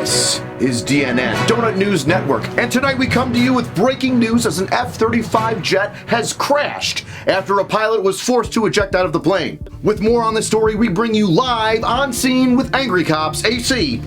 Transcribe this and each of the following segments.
This is DNN, Donut News Network, and tonight we come to you with breaking news as an F-35 jet has crashed after a pilot was forced to eject out of the plane. With more on this story, we bring you live on scene with Angry Cops. AC,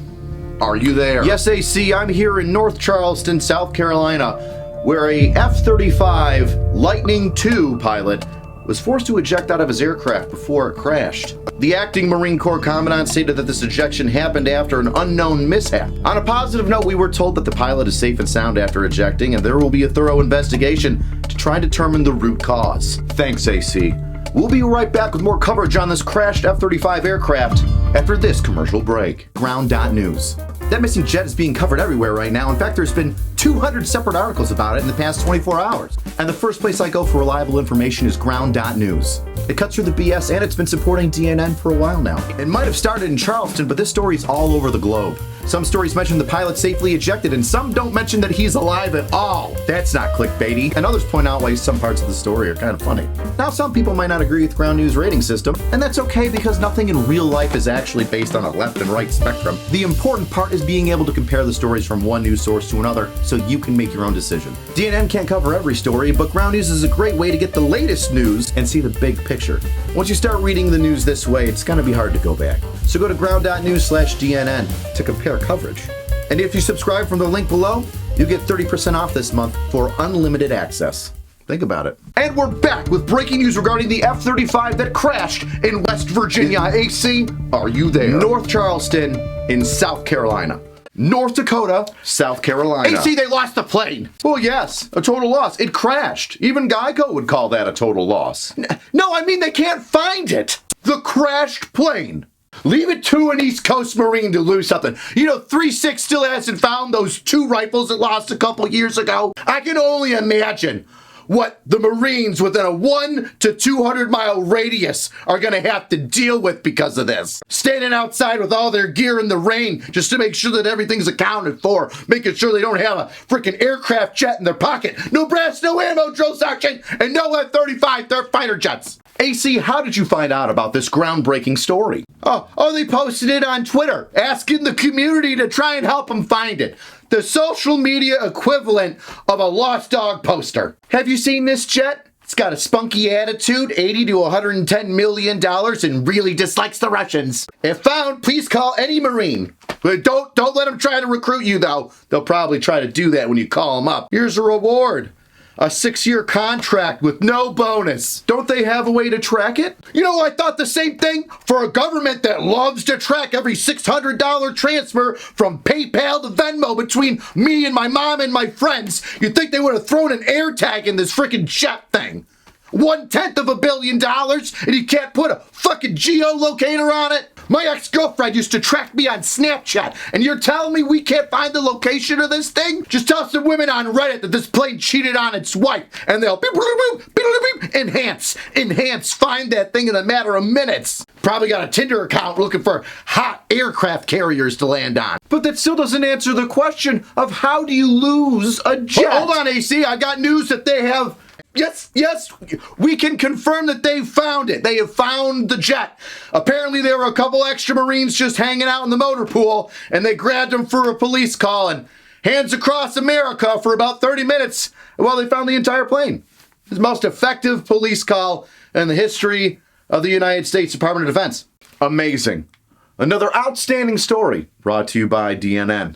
are you there? Yes, AC, I'm here in North Charleston, South Carolina, where a F-35 Lightning II pilot was forced to eject out of his aircraft before it crashed. The acting Marine Corps Commandant stated that this ejection happened after an unknown mishap. On a positive note, we were told that the pilot is safe and sound after ejecting, and there will be a thorough investigation to try and determine the root cause. Thanks, AC. We'll be right back with more coverage on this crashed F-35 aircraft after this commercial break. Ground.news. That missing jet is being covered everywhere right now. In fact, there's been 200 separate articles about it in the past 24 hours. And the first place I go for reliable information is Ground.news. It cuts through the BS, and it's been supporting DNN for a while now. It might have started in Charleston, but this story's all over the globe. Some stories mention the pilot safely ejected, and some don't mention that he's alive at all. That's not clickbaity. And others point out why some parts of the story are kind of funny. Now, some people might not agree with Ground News rating system, and that's okay because nothing in real life is actually based on a left and right spectrum. The important part is being able to compare the stories from one news source to another so you can make your own decision. DNN can't cover every story, but Ground News is a great way to get the latest news and see the big picture. Once you start reading the news this way, it's going to be hard to go back. So go to ground.news/DNN to compare coverage. And if you subscribe from the link below, you get 30% off this month for unlimited access. Think about it. And we're back with breaking news regarding the F-35 that crashed in West Virginia. AC, are you there? North Charleston in South Carolina. North Dakota, South Carolina. AC, they lost the plane. Well, yes, a total loss. It crashed. Even Geico would call that a total loss. No, I mean they can't find it. The crashed plane. Leave it to an East Coast Marine to lose something. You know, 3-6 still hasn't found those 2 rifles it lost a couple years ago. I can only imagine what the Marines within a 100 to 200 mile radius are going to have to deal with because of this. Standing outside with all their gear in the rain just to make sure that everything's accounted for, making sure they don't have a freaking aircraft jet in their pocket. No brass, no ammo, drill sergeant, and no F-35 fighter jets. AC, how did you find out about this groundbreaking story? Oh, they posted it on Twitter, asking the community to try and help them find it. The social media equivalent of a lost dog poster. Have you seen this jet? It's got a spunky attitude, $80 to $110 million, and really dislikes the Russians. If found, please call any Marine. But don't let them try to recruit you, though. They'll probably try to do that when you call them up. Here's a reward. A 6-year contract with no bonus. Don't they have a way to track it? You know, I thought the same thing for a government that loves to track every $600 transfer from PayPal to Venmo between me and my mom and my friends. You'd think they would have thrown an air tag in this freaking jet thing. 1/10 of $1 billion, and you can't put a fucking geolocator on it? My ex-girlfriend used to track me on Snapchat, and you're telling me we can't find the location of this thing? Just tell some women on Reddit that this plane cheated on its wife, and they'll enhance, find that thing in a matter of minutes. Probably got a Tinder account looking for hot aircraft carriers to land on. But that still doesn't answer the question of how do you lose a jet? Hold on, AC, I got news that they have... Yes, we can confirm that they found it. They have found the jet. Apparently there were a couple extra Marines just hanging out in the motor pool, and they grabbed them for a police call, and hands across America for about 30 minutes while they found the entire plane. It's the most effective police call in the history of the United States Department of Defense. Amazing. Another outstanding story brought to you by DNN.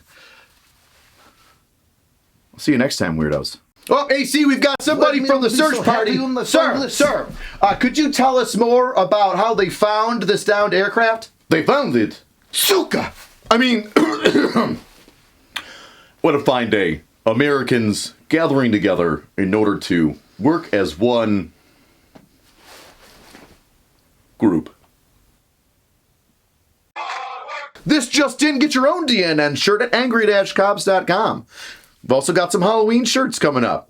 I'll see you next time, weirdos. Oh, AC, we've got somebody from the search party. Sir, could you tell us more about how they found this downed aircraft? They found it. Suka! I mean, what a fine day. Americans gathering together in order to work as one group. This just in, get your own DNN shirt at angry-cops.com. We've also got some Halloween shirts coming up.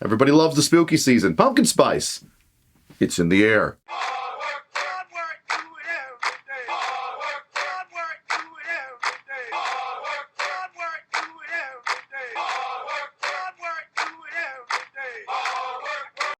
Everybody loves the spooky season. Pumpkin spice. It's in the air.